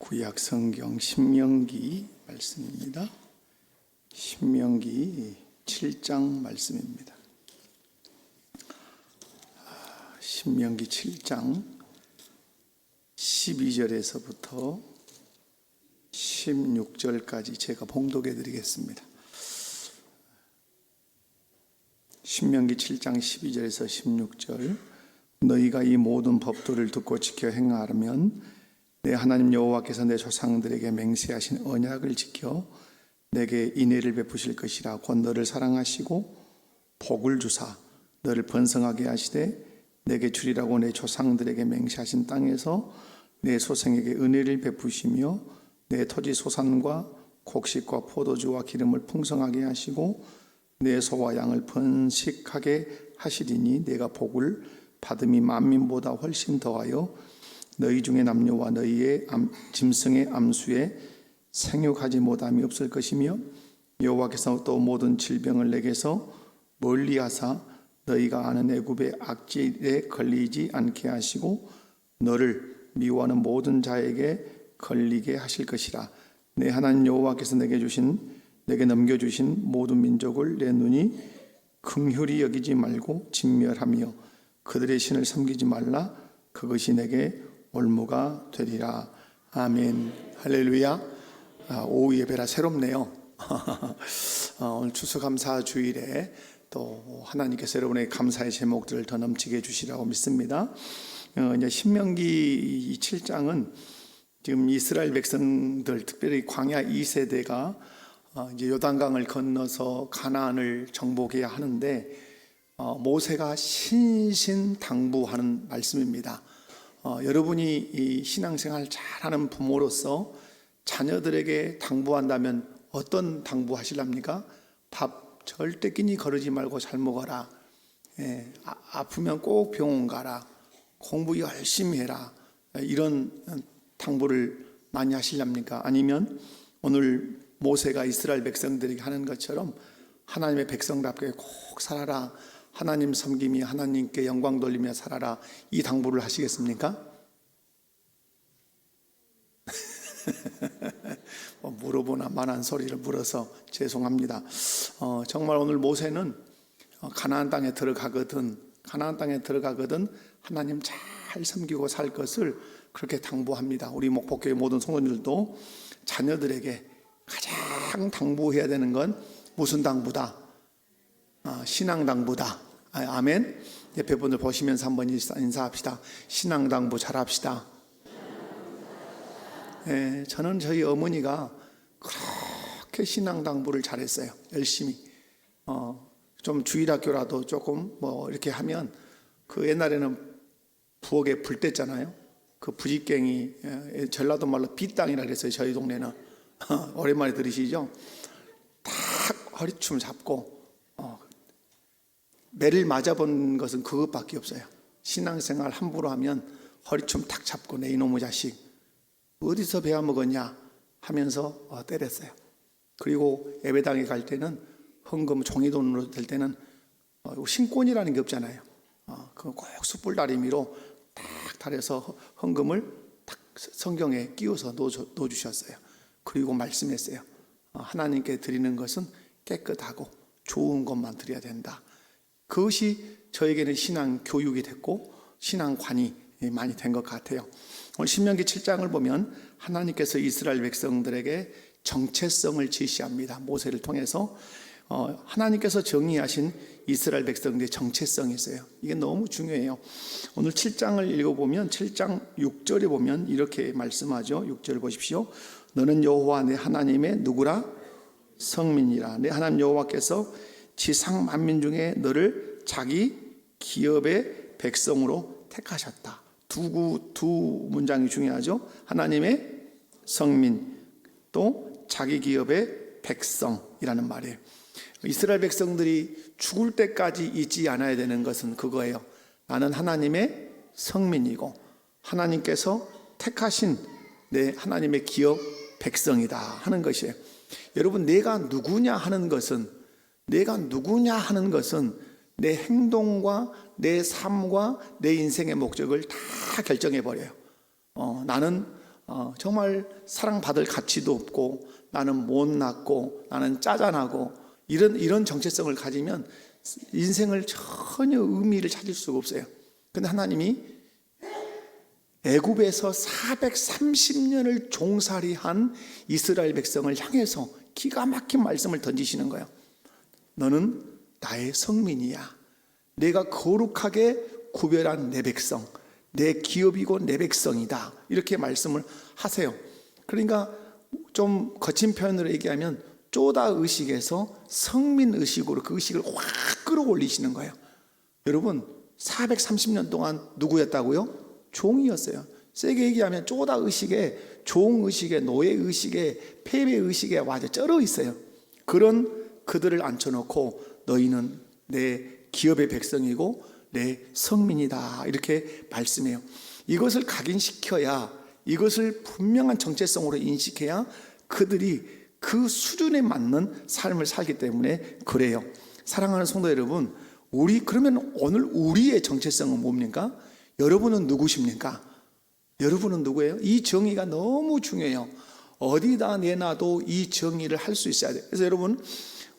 구약 성경 신명기 말씀입니다. 신명기 7장 말씀입니다. 신명기 7장 12절에서부터 16절까지 제가 봉독해 드리겠습니다. 신명기 7장 12절에서 16절. 너희가 이 모든 법도를 듣고 지켜 행하면 내 하나님 여호와께서 내 조상들에게 맹세하신 언약을 지켜 내게 인애를 베푸실 것이라. 곧 너를 사랑하시고 복을 주사 너를 번성하게 하시되 내게 주리라고 내 조상들에게 맹세하신 땅에서 내 소생에게 은혜를 베푸시며 내 토지 소산과 곡식과 포도주와 기름을 풍성하게 하시고 내 소와 양을 번식하게 하시리니 내가 복을 받음이 만민보다 훨씬 더하여 너희 중에 남녀와 너희의 짐승의 암수에 생육하지 못함이 없을 것이며 여호와께서 또 모든 질병을 내게서 멀리하사 너희가 아는 애굽의 악질에 걸리지 않게 하시고 너를 미워하는 모든 자에게 걸리게 하실 것이라. 내 하나님 여호와께서 내게 넘겨주신 모든 민족을 내 눈이 긍휼히 여기지 말고 진멸하며 그들의 신을 섬기지 말라. 그것이 내게 올무가 되리라. 아멘. 할렐루야. 오후 예배라 새롭네요. 오늘 추수감사 주일에 또 하나님께서 여러분의 감사의 제목들을 더 넘치게 해주시라고 믿습니다. 이제 신명기 7장은 지금 이스라엘 백성들, 특별히 광야 2세대가 이제 요단강을 건너서 가나안을 정복해야 하는데 모세가 신신당부하는 말씀입니다. 여러분이 이 신앙생활 잘하는 부모로서 자녀들에게 당부한다면 어떤 당부하실랍니까? 밥 절대 끼니 거르지 말고 잘 먹어라. 아프면 꼭 병원 가라. 공부 열심히 해라. 이런 당부를 많이 하실랍니까? 아니면 오늘 모세가 이스라엘 백성들에게 하는 것처럼 하나님의 백성답게 꼭 살아라. 하나님 섬기며 하나님께 영광 돌리며 살아라. 이 당부를 하시겠습니까? 물어보나 만한 소리를 물어서 죄송합니다. 정말 오늘 모세는 가나안 땅에 들어가거든 하나님 잘 섬기고 살 것을 그렇게 당부합니다. 우리 목복교회 모든 성도님들도 자녀들에게 가장 당부해야 되는 건 무슨 당부다? 신앙 당부다. 아멘. 옆에 분들 보시면서 한번 인사합시다. 신앙 당부 잘합시다. 저는 저희 어머니가 그렇게 신앙 당부를 잘했어요. 열심히. 좀 주일학교라도 조금 뭐 이렇게 하면 그 옛날에는 부엌에 불 뗐잖아요. 그 부직갱이, 전라도 말로 빗땅이라 그랬어요. 저희 동네는. 오랜만에 들으시죠? 딱 허리춤 잡고 매를 맞아본 것은 그것밖에 없어요. 신앙생활 함부로 하면 허리춤 탁 잡고 내 이놈의 자식 어디서 배워먹었냐 하면서 때렸어요. 그리고 예배당에 갈 때는 헌금 종이돈으로 될 때는 신권이라는 게 없잖아요. 그거 꼭 숯불다리미로 딱 달여서 헌금을 딱 성경에 끼워서 넣어주셨어요. 그리고 말씀했어요. 하나님께 드리는 것은 깨끗하고 좋은 것만 드려야 된다. 그것이 저에게는 신앙 교육이 됐고 신앙관이 많이 된 것 같아요. 오늘 신명기 7장을 보면 하나님께서 이스라엘 백성들에게 정체성을 제시합니다. 모세를 통해서 하나님께서 정의하신 이스라엘 백성들의 정체성이 있어요. 이게 너무 중요해요. 오늘 7장을 읽어보면 7장 6절에 보면 이렇게 말씀하죠. 6절 보십시오. 너는 여호와 내 하나님의 누구라? 성민이라. 내 하나님 여호와께서 지상 만민 중에 너를 자기 기업의 백성으로 택하셨다. 두 문장이 중요하죠. 하나님의 성민 또 자기 기업의 백성이라는 말이에요. 이스라엘 백성들이 죽을 때까지 잊지 않아야 되는 것은 그거예요. 나는 하나님의 성민이고 하나님께서 택하신 내 하나님의 기업 백성이다 하는 것이에요. 여러분, 내가 누구냐 하는 것은 내 행동과 내 삶과 내 인생의 목적을 다 결정해 버려요. 나는 정말 사랑받을 가치도 없고 나는 못났고 나는 짜잔하고 이런 정체성을 가지면 인생을 전혀 의미를 찾을 수가 없어요. 근데 하나님이 애굽에서 430년을 종살이한 이스라엘 백성을 향해서 기가 막힌 말씀을 던지시는 거예요. 너는 나의 성민이야. 내가 거룩하게 구별한 내 백성, 내 기업이고 내 백성이다. 이렇게 말씀을 하세요. 그러니까 좀 거친 표현으로 얘기하면 쪼다 의식에서 성민 의식으로 그 의식을 확 끌어올리시는 거예요. 여러분 430년 동안 누구였다고요? 종이었어요. 세게 얘기하면 쪼다 의식에, 종 의식에, 노예 의식에, 패배 의식에 완전 쩔어 있어요. 그런 그들을 앉혀놓고 너희는 내 기업의 백성이고 내 성민이다 이렇게 말씀해요. 이것을 각인시켜야, 이것을 분명한 정체성으로 인식해야 그들이 그 수준에 맞는 삶을 살기 때문에 그래요. 사랑하는 성도 여러분, 그러면 오늘 우리의 정체성은 뭡니까? 여러분은 누구십니까? 여러분은 누구예요? 이 정의가 너무 중요해요. 어디다 내놔도 이 정의를 할 수 있어야 돼요. 그래서 여러분,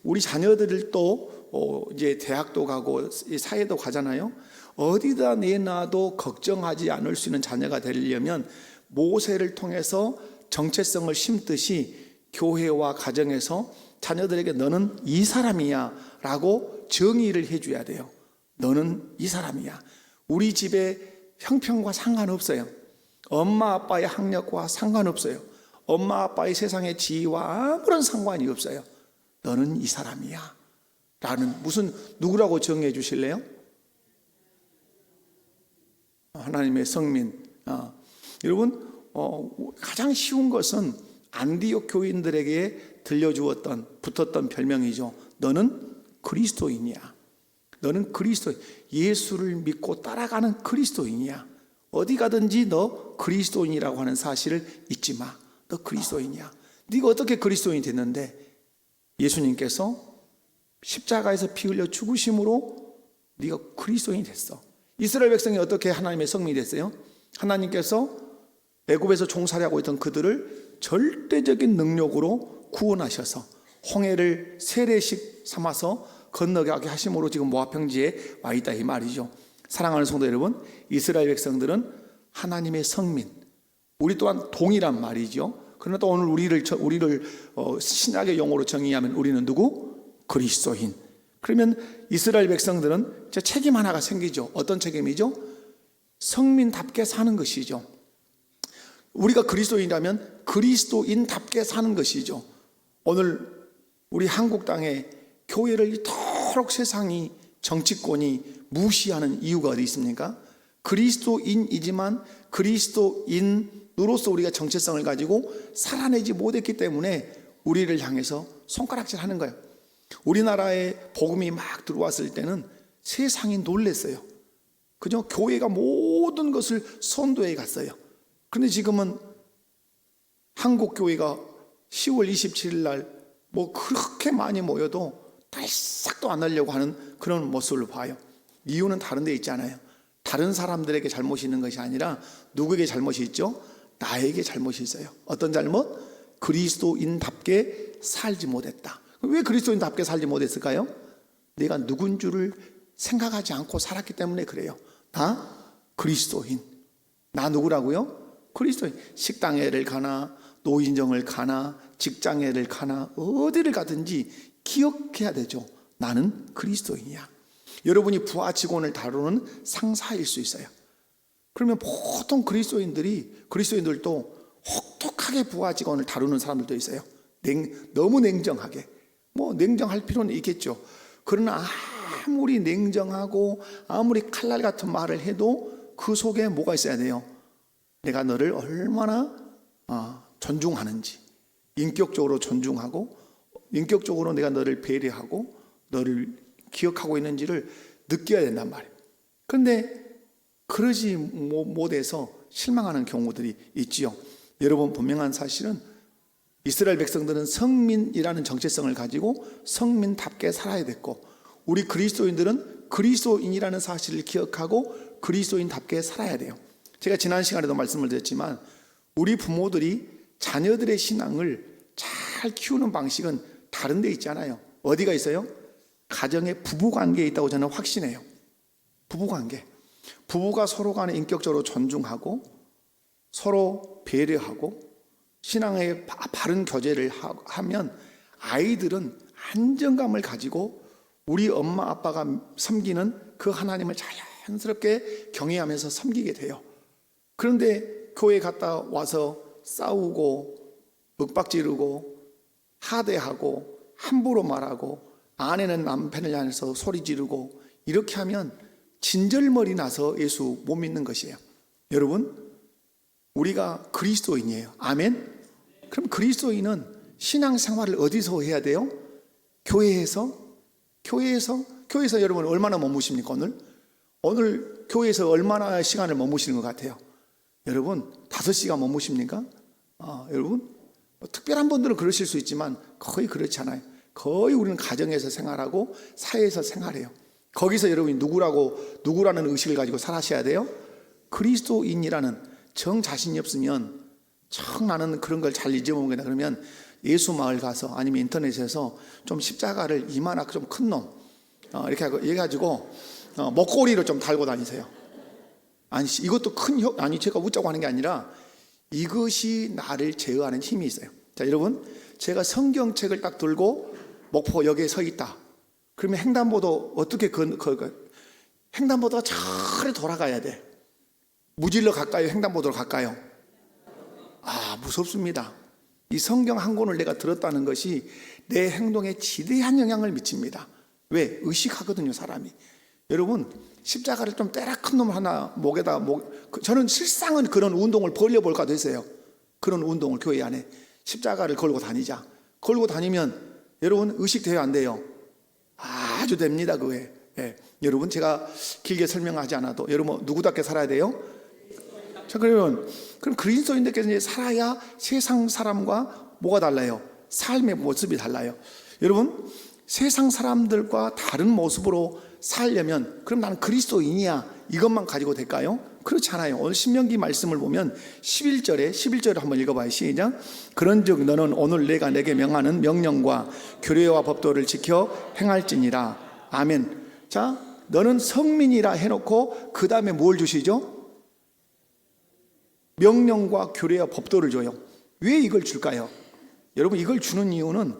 우리 자녀들도 이제 대학도 가고 사회도 가잖아요. 어디다 내놔도 걱정하지 않을 수 있는 자녀가 되려면 모세를 통해서 정체성을 심듯이 교회와 가정에서 자녀들에게 너는 이 사람이야 라고 정의를 해줘야 돼요. 너는 이 사람이야. 우리 집에 형편과 상관없어요. 엄마 아빠의 학력과 상관없어요. 엄마 아빠의 세상의 지위와 아무런 상관이 없어요. 너는 이 사람이야 라는, 무슨 누구라고 정의해 주실래요? 하나님의 성민. 여러분 가장 쉬운 것은 안디옥 교인들에게 들려주었던, 붙었던 별명이죠. 너는 그리스도인이야. 너는 그리스도인, 예수를 믿고 따라가는 그리스도인이야. 어디 가든지 너 그리스도인이라고 하는 사실을 잊지 마. 너 그리스도인이야. 네가 어떻게 그리스도인이 됐는데? 예수님께서 십자가에서 피 흘려 죽으심으로 네가 그리스도인이 됐어. 이스라엘 백성이 어떻게 하나님의 성민이 됐어요? 하나님께서 애굽에서 종살이하고 있던 그들을 절대적인 능력으로 구원하셔서 홍해를 세례식 삼아서 건너가게 하심으로 지금 모압 평지에 와 있다 이 말이죠. 사랑하는 성도 여러분, 이스라엘 백성들은 하나님의 성민, 우리 또한 동일한 말이죠. 그러나 또 오늘 우리를 신약의 용어로 정의하면 우리는 누구? 그리스도인. 그러면 이스라엘 백성들은 책임 하나가 생기죠. 어떤 책임이죠? 성민답게 사는 것이죠. 우리가 그리스도인이라면 그리스도인답게 사는 것이죠. 오늘 우리 한국 땅에 교회를 이토록 세상이, 정치권이 무시하는 이유가 어디 있습니까? 그리스도인이지만 그리스도인으로서 우리가 정체성을 가지고 살아내지 못했기 때문에 우리를 향해서 손가락질 하는 거예요. 우리나라에 복음이 막 들어왔을 때는 세상이 놀랐어요. 그죠? 교회가 모든 것을 선도해 갔어요. 그런데 지금은 한국 교회가 10월 27일 날 뭐 그렇게 많이 모여도 달싹도 안 하려고 하는 그런 모습을 봐요. 이유는 다른 데 있잖아요. 다른 사람들에게 잘못이 있는 것이 아니라 누구에게 잘못이 있죠? 나에게 잘못이 있어요. 어떤 잘못? 그리스도인답게 살지 못했다. 왜 그리스도인답게 살지 못했을까요? 내가 누군 줄을 생각하지 않고 살았기 때문에 그래요. 나 그리스도인. 나 누구라고요? 그리스도인. 식당에를 가나 노인정을 가나 직장에를 가나 어디를 가든지 기억해야 되죠. 나는 그리스도인이야. 여러분이 부하 직원을 다루는 상사일 수 있어요. 그러면 보통 그리스도인들도 혹독하게 부하 직원을 다루는 사람들도 있어요. 너무 냉정하게. 뭐 냉정할 필요는 있겠죠. 그러나 아무리 냉정하고 아무리 칼날 같은 말을 해도 그 속에 뭐가 있어야 돼요? 내가 너를 얼마나 존중하는지, 인격적으로 존중하고 인격적으로 내가 너를 배려하고 너를 기억하고 있는지를 느껴야 된단 말이에요. 그런데 그러지 못해서 실망하는 경우들이 있지요. 여러분, 분명한 사실은 이스라엘 백성들은 성민이라는 정체성을 가지고 성민답게 살아야 됐고, 우리 그리스도인들은 그리스도인이라는 사실을 기억하고 그리스도인답게 살아야 돼요. 제가 지난 시간에도 말씀을 드렸지만 우리 부모들이 자녀들의 신앙을 잘 키우는 방식은 다른 데 있잖아요. 어디가 있어요? 가정의 부부관계에 있다고 저는 확신해요. 부부관계. 부부가 서로 간에 인격적으로 존중하고 서로 배려하고 신앙의 바른 교제를 하면 아이들은 안정감을 가지고 우리 엄마 아빠가 섬기는 그 하나님을 자연스럽게 경외하면서 섬기게 돼요. 그런데 교회 갔다 와서 싸우고 윽박지르고 하대하고 함부로 말하고 아내는 남편을 향해서 소리 지르고 이렇게 하면 진절머리 나서 예수 못 믿는 것이에요. 여러분, 우리가 그리스도인이에요. 아멘? 그럼 그리스도인은 신앙생활을 어디서 해야 돼요? 교회에서 여러분 얼마나 머무십니까? 오늘 교회에서 얼마나 시간을 머무시는 것 같아요? 여러분 5시간 머무십니까? 여러분 특별한 분들은 그러실 수 있지만 거의 그렇지 않아요. 거의 우리는 가정에서 생활하고 사회에서 생활해요. 거기서 여러분이 누구라는 의식을 가지고 살아셔야 돼요. 그리스도인이라는 정 자신이 없으면 나는 그런 걸 잘 잊어먹는다 그러면 예수 마을 가서 아니면 인터넷에서 좀 십자가를 이만하게 좀 큰 놈 이렇게 해가지고 목걸이로 좀 달고 다니세요. 아니 이것도 아니 제가 웃자고 하는 게 아니라 이것이 나를 제어하는 힘이 있어요. 자 여러분, 제가 성경책을 딱 들고 목포역에 서 있다. 그러면 횡단보도 어떻게 횡단보도가 잘 돌아가야 돼. 무질러 갈까요? 횡단보도로 갈까요? 무섭습니다. 이 성경 한 권을 내가 들었다는 것이 내 행동에 지대한 영향을 미칩니다. 왜? 의식하거든요, 사람이. 여러분, 십자가를 좀 때라 큰 놈 하나 목에다 저는 실상은 그런 운동을 벌려볼까도 했어요. 그런 운동을 교회 안에 십자가를 걸고 다니자. 걸고 다니면 여러분 의식돼요, 안 돼요? 아주 됩니다, 그게. 예. 여러분 제가 길게 설명하지 않아도 여러분 누구답게 살아야 돼요? 자, 그럼 그리스도인들께서 살아야 세상 사람과 뭐가 달라요? 삶의 모습이 달라요. 여러분, 세상 사람들과 다른 모습으로 살려면 그럼 나는 그리스도인이야 이것만 가지고 될까요? 그렇지 않아요. 오늘 신명기 말씀을 보면 11절을 한번 읽어봐요. 시작. 그런즉 너는 오늘 내가 내게 명하는 명령과 규례와 법도를 지켜 행할지니라. 아멘. 자, 너는 성민이라 해놓고 그 다음에 뭘 주시죠? 명령과 규례와 법도를 줘요. 왜 이걸 줄까요? 여러분, 이걸 주는 이유는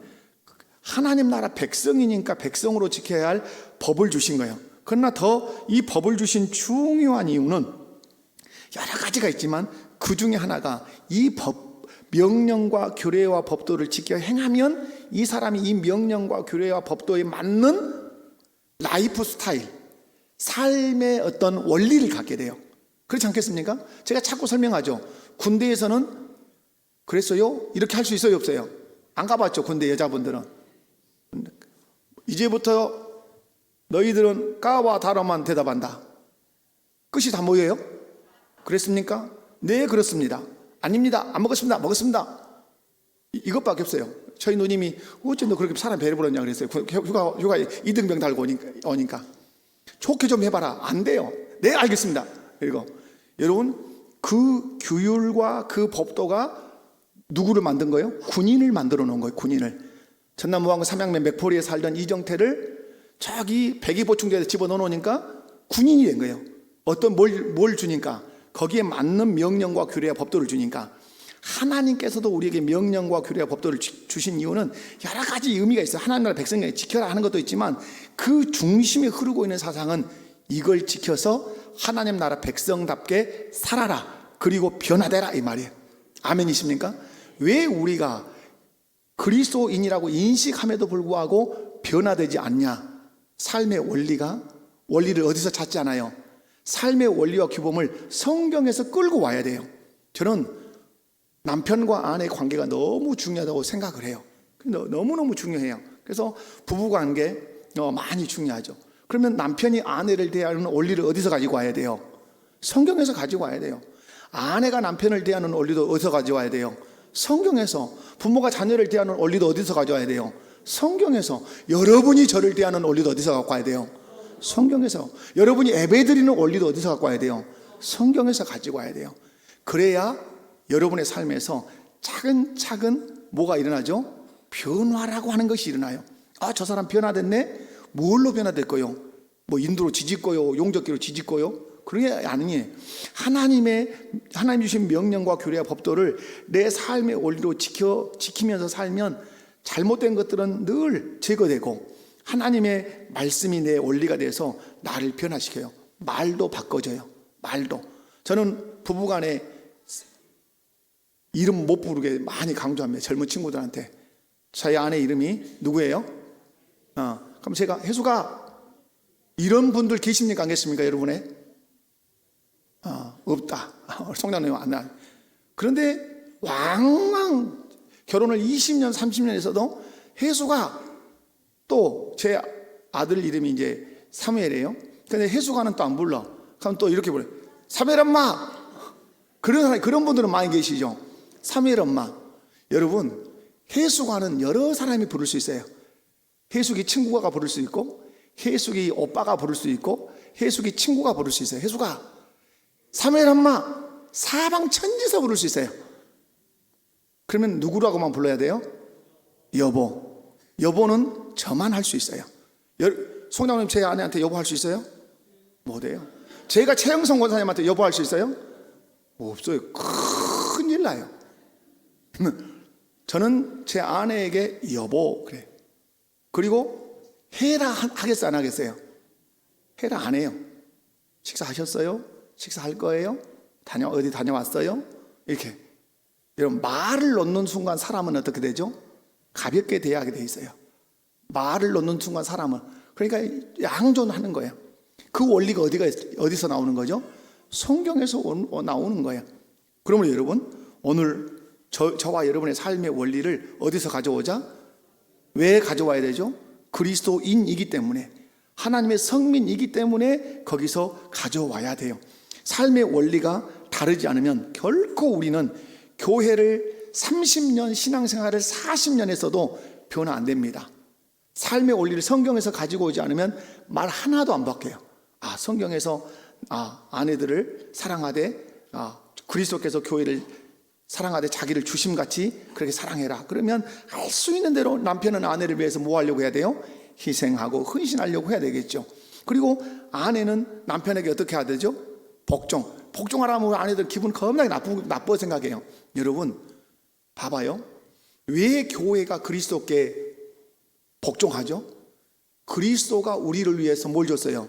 하나님 나라 백성이니까 백성으로 지켜야 할 법을 주신 거예요. 그러나 더 이 법을 주신 중요한 이유는 여러 가지가 있지만 그 중에 하나가 이 명령과 규례와 법도를 지켜 행하면 이 사람이 이 명령과 규례와 법도에 맞는 라이프 스타일, 삶의 어떤 원리를 갖게 돼요. 그렇지 않겠습니까? 제가 자꾸 설명하죠. 군대에서는 그랬어요? 이렇게 할 수 있어요? 없어요? 안 가봤죠? 군대 여자분들은. 이제부터 너희들은 까와 다로만 대답한다. 끝이 다 뭐예요? 그랬습니까? 네, 그렇습니다. 아닙니다. 안 먹었습니다. 먹었습니다. 이것밖에 없어요. 저희 누님이 어째 너 그렇게 사람 배를 불었냐 그랬어요. 휴가 이등병 달고 오니까 좋게 좀 해봐라. 안 돼요. 네, 알겠습니다. 그리고 여러분, 그 규율과 그 법도가 누구를 만든 거예요? 군인을 만들어 놓은 거예요. 군인을. 전남무왕 삼양면 맥포리에 살던 이정태를 저기 백이보충제에서 집어넣어 놓으니까 군인이 된 거예요. 어떤 뭘 주니까? 거기에 맞는 명령과 규례와 법도를 주니까. 하나님께서도 우리에게 명령과 규례와 법도를 주신 이유는 여러 가지 의미가 있어요. 하나님 나라 백성에게 지켜라 하는 것도 있지만 그 중심에 흐르고 있는 사상은 이걸 지켜서 하나님 나라 백성답게 살아라. 그리고 변화되라 이 말이에요. 아멘이십니까? 왜 우리가 그리스도인이라고 인식함에도 불구하고 변화되지 않냐? 삶의 원리를 어디서 찾지 않아요? 삶의 원리와 규범을 성경에서 끌고 와야 돼요. 저는 남편과 아내의 관계가 너무 중요하다고 생각을 해요. 너무너무 중요해요. 그래서 부부관계 많이 중요하죠. 그러면 남편이 아내를 대하는 원리를 어디서 가지고 와야 돼요? 성경에서 가지고 와야 돼요. 아내가 남편을 대하는 원리도 어디서 가져와야 돼요? 성경에서. 부모가 자녀를 대하는 원리도 어디서 가져와야 돼요? 성경에서. 여러분이 저를 대하는 원리도 어디서 갖고 와야 돼요? 성경에서. 여러분이 예배드리는 원리도 어디서 갖고 와야 돼요? 성경에서 가지고 와야 돼요. 그래야 여러분의 삶에서 차근차근 뭐가 일어나죠? 변화라고 하는 것이 일어나요. 아, 저 사람 변화됐네? 뭘로 변화됐고요? 뭐 인도로 지짓고요? 용접기로 지짓고요? 그런 게 아니에요. 하나님 주신 명령과 교례와 법도를 내 삶의 원리로 지키면서 살면 잘못된 것들은 늘 제거되고 하나님의 말씀이 내 원리가 돼서 나를 변화시켜요. 말도 바꿔져요. 말도. 저는 부부간에 이름 못 부르게 많이 강조합니다. 젊은 친구들한테. 저희 아내 이름이 누구예요? 그럼 제가 혜수가 이런 분들 계십니까? 안 계십니까? 여러분의? 없다. 성장님 안 나. 그런데 왕왕 결혼을 20년, 30년 했어도 혜수가 또 제 아들 이름이 이제 사무엘이에요. 근데 혜수가는 또 안 불러. 그럼 또 이렇게 불러요. 사무엘 엄마! 그런 분들은 많이 계시죠? 사무엘 엄마. 여러분, 혜수가는 여러 사람이 부를 수 있어요. 혜숙이 친구가 부를 수 있고, 혜숙이 오빠가 부를 수 있고, 혜숙이 친구가 부를 수 있어요. 혜수가. 사무엘 엄마, 사방 천지서 부를 수 있어요. 그러면 누구라고만 불러야 돼요? 여보. 여보는 저만 할 수 있어요. 송장님 제 아내한테 여보 할 수 있어요? 못해요. 제가 최영성 권사님한테 여보 할 수 있어요? 없어요. 큰일 나요. 저는 제 아내에게 여보 그래. 그리고 해라 하겠어요? 안 하겠어요? 해라 안 해요. 식사하셨어요? 식사할 거예요? 어디 다녀왔어요? 이렇게. 여러분, 말을 놓는 순간 사람은 어떻게 되죠? 가볍게 대하게 돼 있어요. 말을 놓는 순간 사람은. 그러니까 양존하는 거예요. 그 원리가 어디서 나오는 거죠? 성경에서 나오는 거예요. 그러면 여러분, 오늘 저와 여러분의 삶의 원리를 어디서 가져오자? 왜 가져와야 되죠? 그리스도인이기 때문에, 하나님의 성민이기 때문에 거기서 가져와야 돼요. 삶의 원리가 다르지 않으면 결코 우리는 교회를 30년, 신앙생활을 40년 했어도 변화 안 됩니다. 삶의 원리를 성경에서 가지고 오지 않으면 말 하나도 안 바뀌어요. 성경에서 아내들을 사랑하되 그리스도께서 교회를 사랑하되 자기를 주심같이 그렇게 사랑해라. 그러면 할 수 있는 대로 남편은 아내를 위해서 뭐 하려고 해야 돼요? 희생하고 헌신하려고 해야 되겠죠. 그리고 아내는 남편에게 어떻게 해야 되죠? 복종하라면 아내들 기분 겁나게 나쁘게 생각해요. 여러분 봐봐요. 왜 교회가 그리스도께 복종하죠? 그리스도가 우리를 위해서 뭘 줬어요?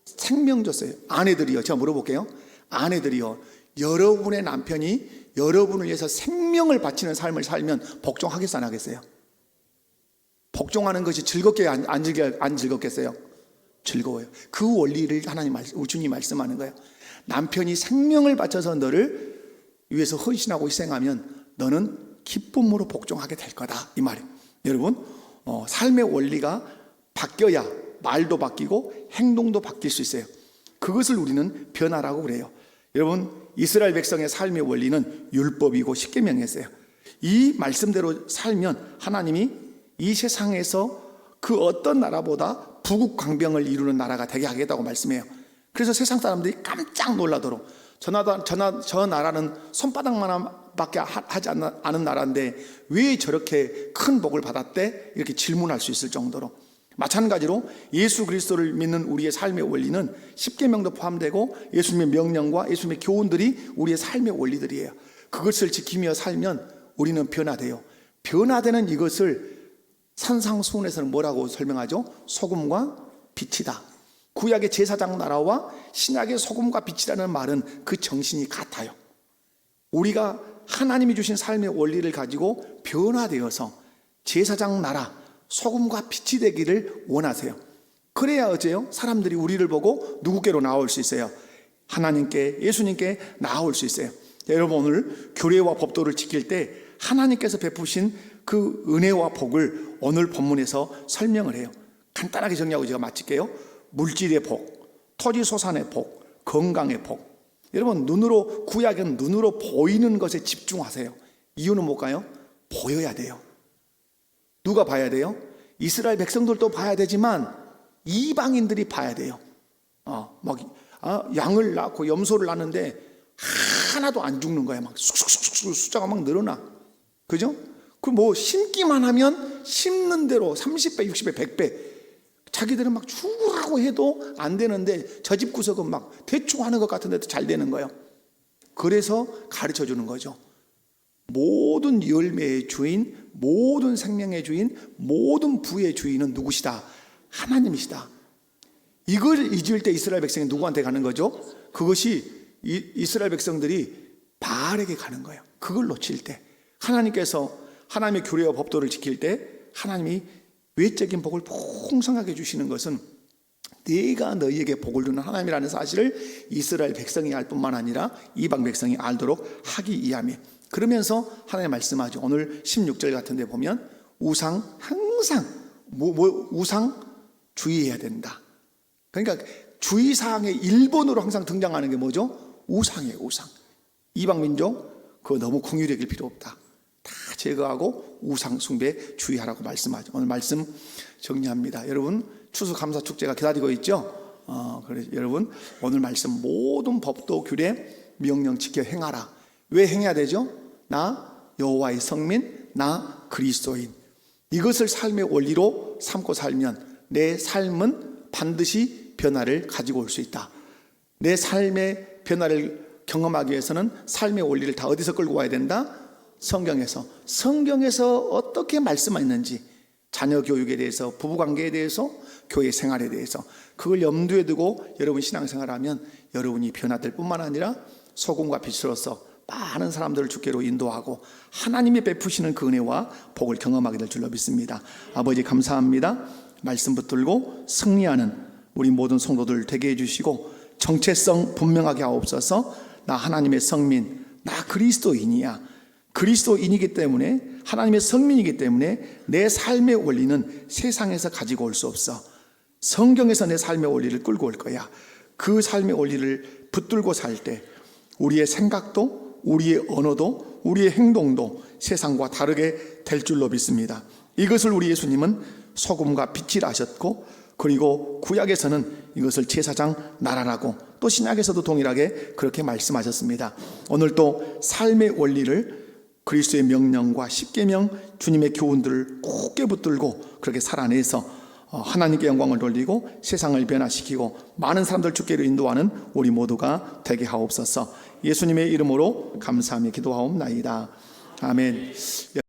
생명 줬어요. 아내들이요. 제가 물어볼게요. 아내들이요. 여러분의 남편이 여러분을 위해서 생명을 바치는 삶을 살면 복종하겠어요? 안 하겠어요? 복종하는 것이 즐겁게 안 즐겁겠어요? 즐거워요. 그 원리를 주님이 말씀하는 거예요. 남편이 생명을 바쳐서 너를 위해서 헌신하고 희생하면 너는 기쁨으로 복종하게 될 거다, 이 말이에요. 여러분, 삶의 원리가 바뀌어야 말도 바뀌고 행동도 바뀔 수 있어요. 그것을 우리는 변화라고 그래요. 여러분, 이스라엘 백성의 삶의 원리는 율법이고 십계명이었어요. 이 말씀대로 살면 하나님이 이 세상에서 그 어떤 나라보다 부국강병을 이루는 나라가 되게 하겠다고 말씀해요. 그래서 세상 사람들이 깜짝 놀라도록, 저 나라는 손바닥만밖에 하지 않은 나라인데 왜 저렇게 큰 복을 받았대? 이렇게 질문할 수 있을 정도로. 마찬가지로 예수 그리스도를 믿는 우리의 삶의 원리는 십계명도 포함되고 예수님의 명령과 예수님의 교훈들이 우리의 삶의 원리들이에요. 그것을 지키며 살면 우리는 변화돼요. 변화되는 이것을 산상수훈에서는 뭐라고 설명하죠? 소금과 빛이다. 구약의 제사장 나라와 신약의 소금과 빛이라는 말은 그 정신이 같아요. 우리가 하나님이 주신 삶의 원리를 가지고 변화되어서 제사장 나라, 소금과 빛이 되기를 원하세요. 그래야 어째요? 사람들이 우리를 보고 누구께로 나올 수 있어요? 하나님께, 예수님께 나올 수 있어요. 여러분, 오늘 교례와 법도를 지킬 때 하나님께서 베푸신 그 은혜와 복을 오늘 본문에서 설명을 해요. 간단하게 정리하고 제가 마칠게요. 물질의 복, 토지소산의 복, 건강의 복. 여러분, 구약은 눈으로 보이는 것에 집중하세요. 이유는 뭘까요? 보여야 돼요. 누가 봐야 돼요? 이스라엘 백성들도 봐야 되지만 이방인들이 봐야 돼요. 양을 낳고 염소를 낳는데 하나도 안 죽는 거야. 막 쑥쑥쑥쑥 숫자가 막 늘어나. 그죠? 그 뭐 심기만 하면 심는 대로 30배, 60배, 100배. 자기들은 막 죽으라고 해도 안 되는데 저 집 구석은 막 대충 하는 것 같은데도 잘 되는 거예요. 그래서 가르쳐 주는 거죠. 모든 열매의 주인, 모든 생명의 주인, 모든 부의 주인은 누구시다? 하나님이시다. 이걸 잊을 때 이스라엘 백성이 누구한테 가는 거죠? 그것이 이스라엘 백성들이 바알에게 가는 거예요. 그걸 놓칠 때 하나님께서 하나님의 규례와 법도를 지킬 때 하나님이 외적인 복을 풍성하게 주시는 것은 내가 너희에게 복을 주는 하나님이라는 사실을 이스라엘 백성이 알 뿐만 아니라 이방 백성이 알도록 하기 위함에, 그러면서 하나님 말씀하죠. 오늘 16절 같은 데 보면 우상 항상 우상 주의해야 된다. 그러니까 주의사항의 1번으로 항상 등장하는 게 뭐죠? 우상이에요. 우상. 이방 민족 그거 너무 긍휼히 여길 필요 없다. 다 제거하고 우상 숭배 주의하라고 말씀하죠. 오늘 말씀 정리합니다. 여러분 추수감사축제가 기다리고 있죠. 그래서 여러분 오늘 말씀 모든 법도 규례 명령 지켜 행하라. 왜 행해야 되죠? 나 여호와의 성민, 나 그리스도인. 이것을 삶의 원리로 삼고 살면 내 삶은 반드시 변화를 가지고 올 수 있다. 내 삶의 변화를 경험하기 위해서는 삶의 원리를 다 어디서 끌고 와야 된다? 성경에서 어떻게 말씀하셨는지, 자녀 교육에 대해서, 부부관계에 대해서, 교회 생활에 대해서 그걸 염두에 두고 여러분 신앙생활하면 여러분이 변화될 뿐만 아니라 소금과 빛으로서 많은 사람들을 주께로 인도하고 하나님이 베푸시는 그 은혜와 복을 경험하게 될 줄로 믿습니다. 아버지 감사합니다. 말씀 붙들고 승리하는 우리 모든 성도들 되게 해주시고 정체성 분명하게 하옵소서. 나 하나님의 성민, 나 그리스도인이야. 그리스도인이기 때문에, 하나님의 성민이기 때문에 내 삶의 원리는 세상에서 가지고 올 수 없어. 성경에서 내 삶의 원리를 끌고 올 거야. 그 삶의 원리를 붙들고 살 때 우리의 생각도, 우리의 언어도, 우리의 행동도 세상과 다르게 될 줄로 믿습니다. 이것을 우리 예수님은 소금과 빛이라 하셨고, 그리고 구약에서는 이것을 제사장 나라라고, 또 신약에서도 동일하게 그렇게 말씀하셨습니다. 오늘 또 삶의 원리를 그리스도의 명령과 십계명, 주님의 교훈들을 굳게 붙들고 그렇게 살아내서 하나님께 영광을 돌리고 세상을 변화시키고 많은 사람들 주께로 인도하는 우리 모두가 되게 하옵소서. 예수님의 이름으로 감사하며 기도하옵나이다. 아멘.